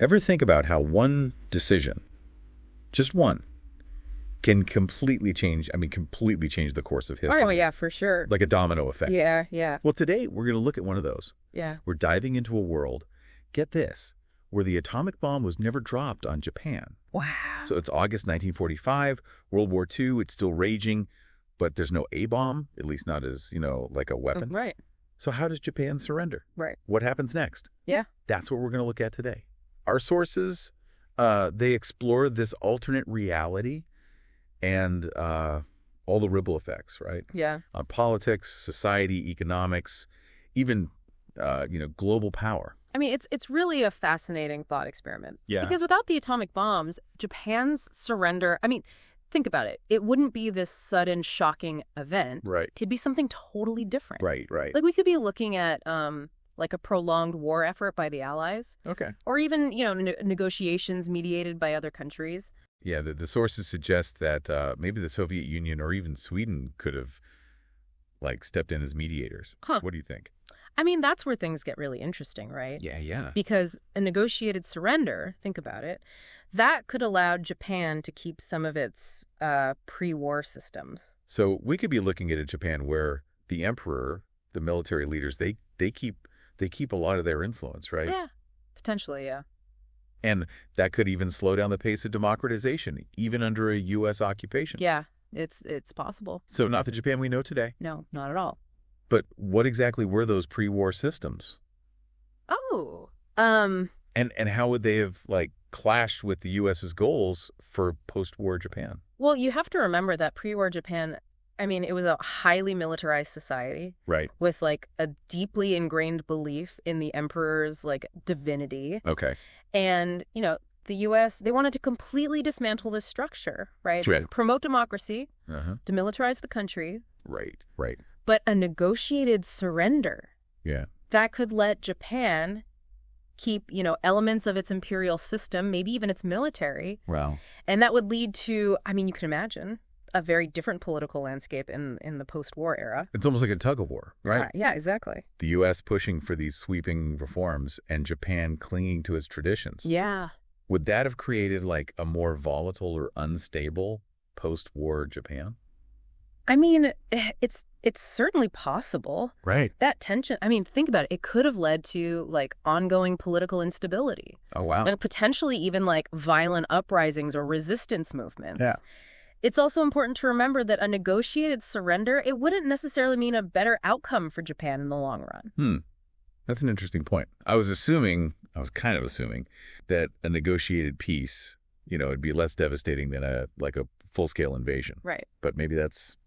Ever think about how one decision, just one, can completely change the course of history? Oh, yeah, for sure. Like a domino effect. Yeah, yeah. Well, today we're going to look at one of those. Yeah. We're diving into a world, get this, where the atomic bomb was never dropped on Japan. Wow. So it's August 1945, World War II, it's still raging, but there's no A-bomb, at least not as, like a weapon. Right. So how does Japan surrender? Right. What happens next? Yeah. That's what we're going to look at today. Our sources, they explore this alternate reality and all the ripple effects, right? Yeah. On politics, society, economics, even, global power. I mean, it's really a fascinating thought experiment. Yeah. Because without the atomic bombs, Japan's surrender, I mean, think about it. It wouldn't be this sudden, shocking event. Right. It'd be something totally different. Right. Like we could be looking at like a prolonged war effort by the Allies. Okay. Or even, negotiations mediated by other countries. Yeah, the sources suggest that maybe the Soviet Union or even Sweden could have, stepped in as mediators. Huh. What do you think? I mean, that's where things get really interesting, right? Yeah. Because a negotiated surrender, think about it, that could allow Japan to keep some of its pre-war systems. So we could be looking at a Japan where the emperor, the military leaders, they keep a lot of their influence, right? Yeah, potentially, yeah. And that could even slow down the pace of democratization, even under a U.S. occupation. Yeah, it's possible. So not the Japan we know today. No, not at all. But what exactly were those pre-war systems? Oh. And how would they have, clashed with the U.S.'s goals for post-war Japan? Well, you have to remember that pre-war Japan, I mean, it was a highly militarized society. Right. With, a deeply ingrained belief in the emperor's, divinity. Okay. And, the U.S., they wanted to completely dismantle this structure, right? Right. Promote democracy, Uh-huh. demilitarize the country. Right. But a negotiated surrender. Yeah. That could let Japan keep, elements of its imperial system, maybe even its military. Wow. And that would lead to, I mean, you can imagine, a very different political landscape in the post-war era. It's almost like a tug of war, right? Yeah, exactly. The U.S. pushing for these sweeping reforms and Japan clinging to its traditions. Yeah. Would that have created, a more volatile or unstable post-war Japan? I mean, it's certainly possible. Right. That tension, I mean, think about it. It could have led to, ongoing political instability. Oh, wow. And potentially even, violent uprisings or resistance movements. Yeah. It's also important to remember that a negotiated surrender, it wouldn't necessarily mean a better outcome for Japan in the long run. That's an interesting point. I was kind of assuming that a negotiated peace, it'd be less devastating than a full-scale invasion. Right. But maybe that's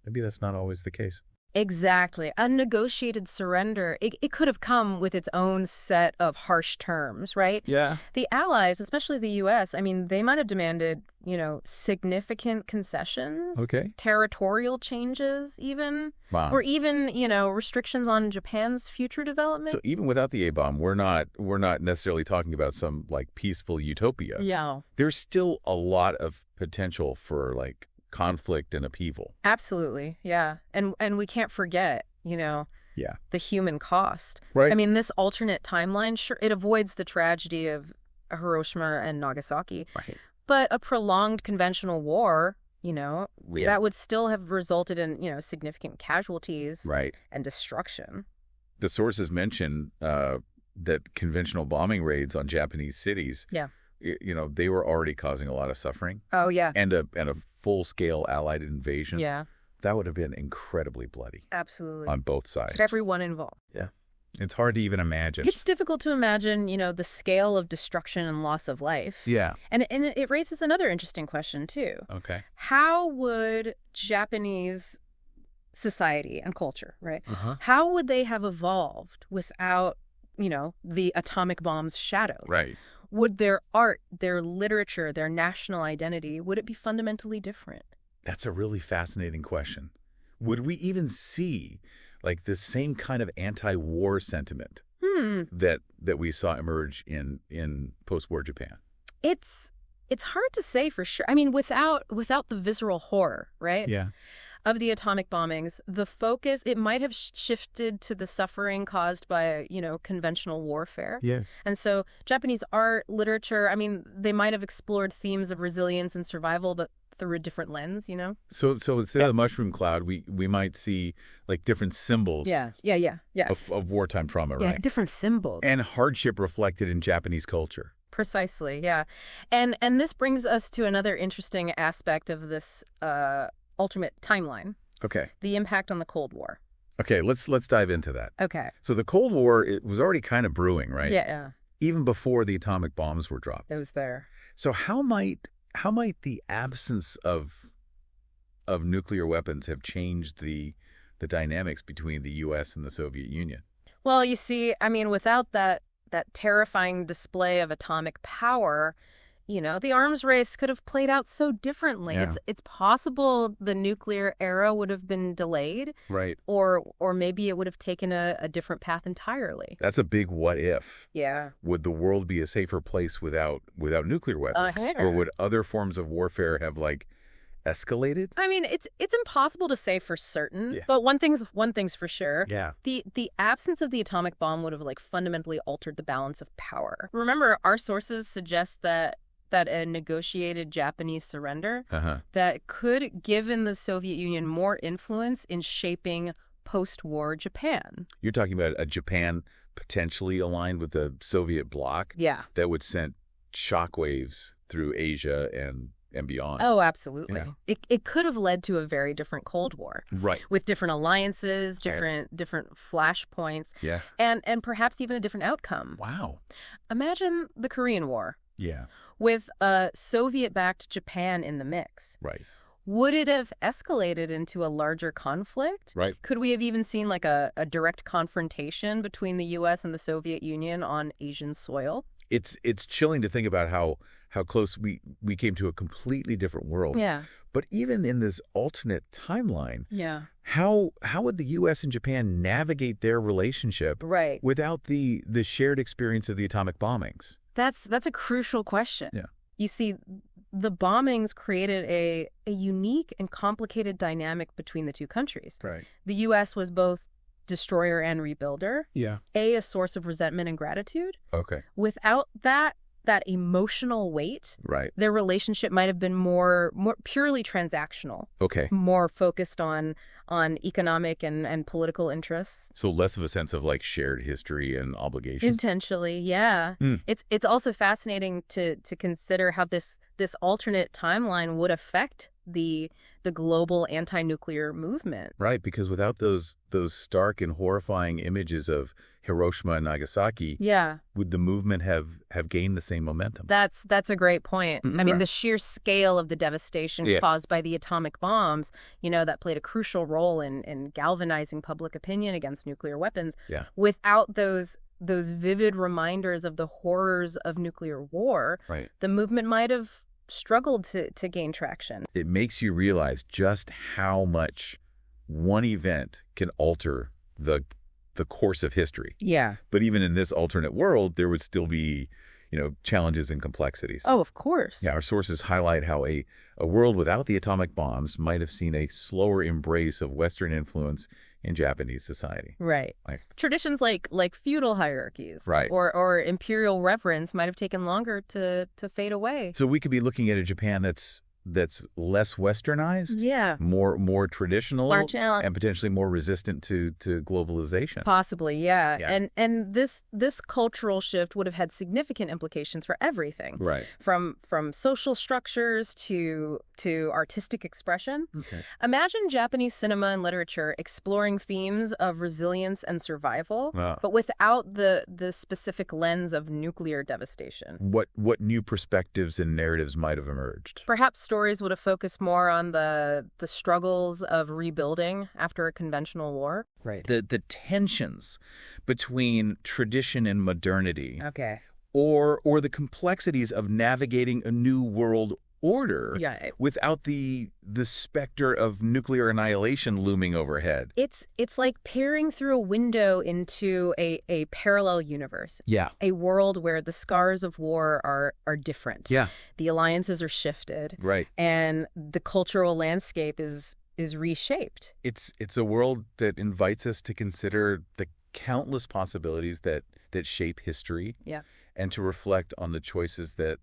not always the case. Exactly. A negotiated surrender, it could have come with its own set of harsh terms, right? Yeah. The Allies, especially the U.S., I mean, they might have demanded, significant concessions. Okay. Territorial changes even. Wow. Or even, restrictions on Japan's future development. So even without the A-bomb, we're not necessarily talking about some, peaceful utopia. Yeah. There's still a lot of potential for, conflict and upheaval. Absolutely, yeah. And we can't forget, Yeah. the human cost. Right. I mean, this alternate timeline, sure, it avoids the tragedy of Hiroshima and Nagasaki. Right. But a prolonged conventional war, Yeah. that would still have resulted in, significant casualties Right. and destruction. The sources mention that conventional bombing raids on Japanese cities, Yeah. They were already causing a lot of suffering. Oh, yeah. And a full-scale Allied invasion. Yeah. That would have been incredibly bloody. Absolutely. On both sides. Everyone involved. Yeah. It's hard to even imagine. It's difficult to imagine, the scale of destruction and loss of life. Yeah. And it raises another interesting question, too. Okay. How would Japanese society and culture, right? Uh-huh. How would they have evolved without, the atomic bomb's shadow? Right. Would their art, their literature, their national identity, would it be fundamentally different? That's a really fascinating question. Would we even see, the same kind of anti-war sentiment that we saw emerge in post-war Japan? It's hard to say for sure. I mean, without the visceral horror, right? Yeah. of the atomic bombings, the focus, it might have shifted to the suffering caused by, conventional warfare. Yeah. And so Japanese art, literature, I mean, they might have explored themes of resilience and survival, but through a different lens, So instead of the mushroom cloud, we might see like different symbols Yeah. of wartime trauma, Yeah, right? different symbols. And hardship reflected in Japanese culture. Precisely, yeah. And this brings us to another interesting aspect of this alternate timeline, Okay. the impact on the Cold War. Okay, let's dive into that. Okay. So the Cold War, it was already kind of brewing, right? Yeah. Even before the atomic bombs were dropped. It was there. So how might the absence of nuclear weapons have changed the dynamics between the U.S. and the Soviet Union? Well, you see, I mean, without that terrifying display of atomic power, the arms race could have played out so differently. Yeah. It's possible the nuclear era would have been delayed, Right. or maybe it would have taken a different path entirely. That's a big what if. Yeah. Would the world be a safer place without nuclear weapons? Uh-huh. Or would other forms of warfare have escalated? I mean, it's impossible to say for certain, Yeah. but one thing's for sure. Yeah. The absence of the atomic bomb would have fundamentally altered the balance of power. Remember, our sources suggest that a negotiated Japanese surrender Uh-huh. that could give the Soviet Union more influence in shaping post-war Japan. You're talking about a Japan potentially aligned with the Soviet bloc Yeah. that would send shockwaves through Asia and beyond. Oh, absolutely. Yeah. It could have led to a very different Cold War Right. with different alliances, different flashpoints, Yeah. and perhaps even a different outcome. Wow. Imagine the Korean War Yeah. with a Soviet-backed Japan in the mix. Right. Would it have escalated into a larger conflict? Right. Could we have even seen a direct confrontation between the U.S. and the Soviet Union on Asian soil? It's chilling to think about how close we came to a completely different world. Yeah. But even in this alternate timeline, Yeah. how would the U.S. and Japan navigate their relationship Right. without the shared experience of the atomic bombings? That's a crucial question. Yeah. You see, the bombings created a unique and complicated dynamic between the two countries. Right. The U.S. was both destroyer and rebuilder, Yeah. a source of resentment and gratitude. Okay. Without that emotional weight, Right. their relationship might have been more purely transactional, Okay. more focused on economic and political interests. So less of a sense of shared history and obligation. Potentially, yeah. Mm. It's also fascinating to consider how this alternate timeline would affect the global anti-nuclear movement. Right, because without those stark and horrifying images of Hiroshima and Nagasaki, Yeah. would the movement have gained the same momentum? That's a great point. I mean, the sheer scale of the devastation caused by the atomic bombs, that played a crucial role in galvanizing public opinion against nuclear weapons. Yeah. Without those vivid reminders of the horrors of nuclear war, Right. the movement might have struggled to gain traction. It makes you realize just how much one event can alter the course of history. Yeah. But even in this alternate world, there would still be, challenges and complexities. Oh, of course. Yeah, our sources highlight how a world without the atomic bombs might have seen a slower embrace of Western influence in Japanese society. Right. Traditions like feudal hierarchies, Right. or imperial reverence might have taken longer to fade away. So we could be looking at a Japan that's less westernized, Yeah. more traditional, March out. and potentially more resistant to globalization. Possibly, yeah. Yeah. And this cultural shift would have had significant implications for everything. Right. From social structures to artistic expression. Okay. Imagine Japanese cinema and literature exploring themes of resilience and survival, Wow. but without the specific lens of nuclear devastation. What new perspectives and narratives might have emerged? Perhaps stories would have focused more on the struggles of rebuilding after a conventional war. Right. The tensions between tradition and modernity, Okay. or the complexities of navigating a new world order Yeah. without the specter of nuclear annihilation looming overhead. It's like peering through a window into a parallel universe. Yeah. A world where the scars of war are different. Yeah. The alliances are shifted. Right. And the cultural landscape is is reshaped. It's a world that invites us to consider the countless possibilities that shape history. Yeah. And to reflect on the choices that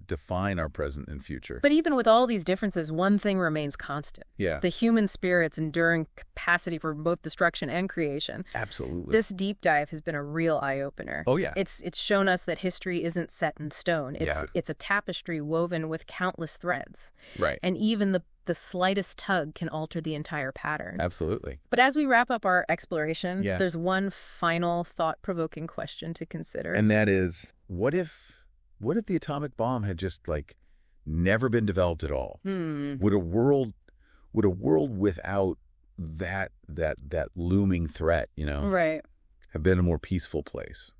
define our present and future. But even with all these differences, one thing remains constant. Yeah. The human spirit's enduring capacity for both destruction and creation. Absolutely. This deep dive has been a real eye-opener. Oh, yeah. It's shown us that history isn't set in stone. It's a tapestry woven with countless threads. Right. And even the slightest tug can alter the entire pattern. Absolutely. But as we wrap up our exploration, there's one final thought-provoking question to consider. And that is, what if the atomic bomb had just never been developed at all? Would a world without that looming threat, right, have been a more peaceful place?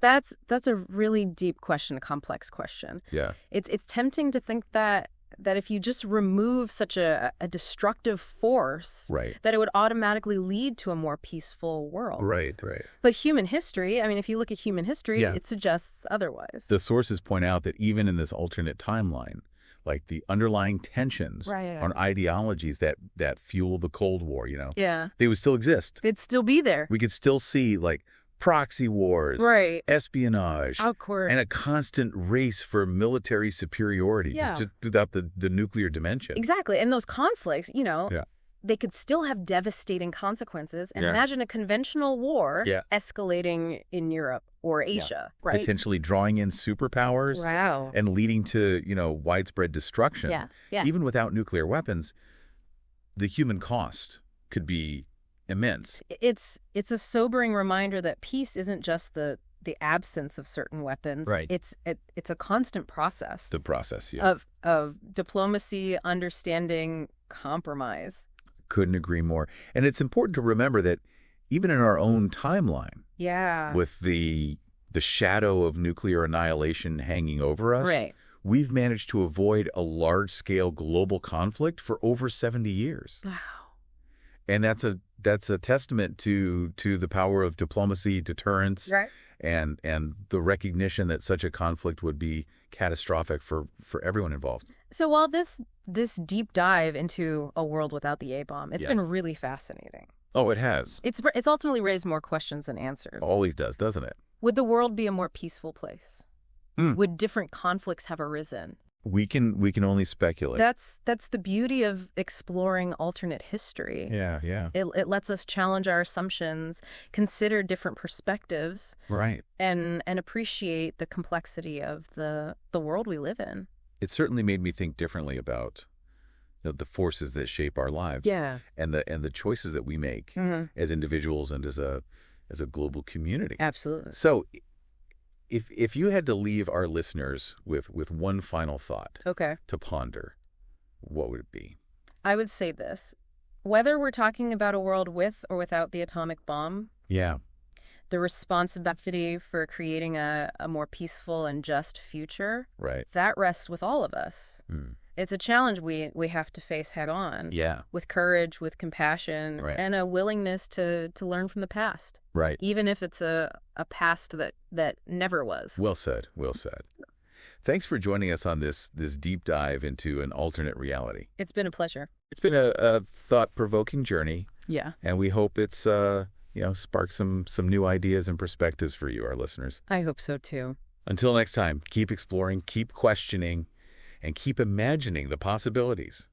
That's a really deep question, a complex question. Yeah. It's tempting to think that if you just remove such a destructive force, right, that it would automatically lead to a more peaceful world. Right. But human history, if you look at human history, it suggests otherwise. The sources point out that even in this alternate timeline, the underlying tensions on ideologies that fuel the Cold War, they would still exist. They'd still be there. We could still see proxy wars, right, espionage, of course, and a constant race for military superiority, just without the nuclear dimension. Exactly. And those conflicts, they could still have devastating consequences. And imagine a conventional war escalating in Europe or Asia, right? Potentially drawing in superpowers and leading to, widespread destruction. Yeah. Even without nuclear weapons, the human cost could be immense. It's a sobering reminder that peace isn't just the absence of certain weapons. Right. It's a constant process. The process, of diplomacy, understanding, compromise. Couldn't agree more. And it's important to remember that even in our own timeline, with the shadow of nuclear annihilation hanging over us, we've managed to avoid a large-scale global conflict for over 70 years. Wow. And that's a testament to the power of diplomacy, deterrence, and the recognition that such a conflict would be catastrophic for everyone involved. So while this deep dive into a world without the A-bomb, it's been really fascinating. Oh, it has. It's ultimately raised more questions than answers. Always does, doesn't it? Would the world be a more peaceful place? Would different conflicts have arisen? We can only speculate. That's the beauty of exploring alternate history. Yeah. It lets us challenge our assumptions, consider different perspectives, right, and appreciate the complexity of the world we live in. It certainly made me think differently about the forces that shape our lives. And the choices that we make as individuals and as a global community. Absolutely. So If you had to leave our listeners with one final thought to ponder, what would it be? I would say this. Whether we're talking about a world with or without the atomic bomb, the responsibility for creating a more peaceful and just future, that rests with all of us. It's a challenge we have to face head on. With courage, with compassion, and a willingness to learn from the past. Even if it's a past that never was. Well said. Well said. Thanks for joining us on this deep dive into an alternate reality. It's been a pleasure. It's been a thought-provoking journey. And we hope it's sparked some new ideas and perspectives for you, our listeners. I hope so too. Until next time, keep exploring, keep questioning, and keep imagining the possibilities.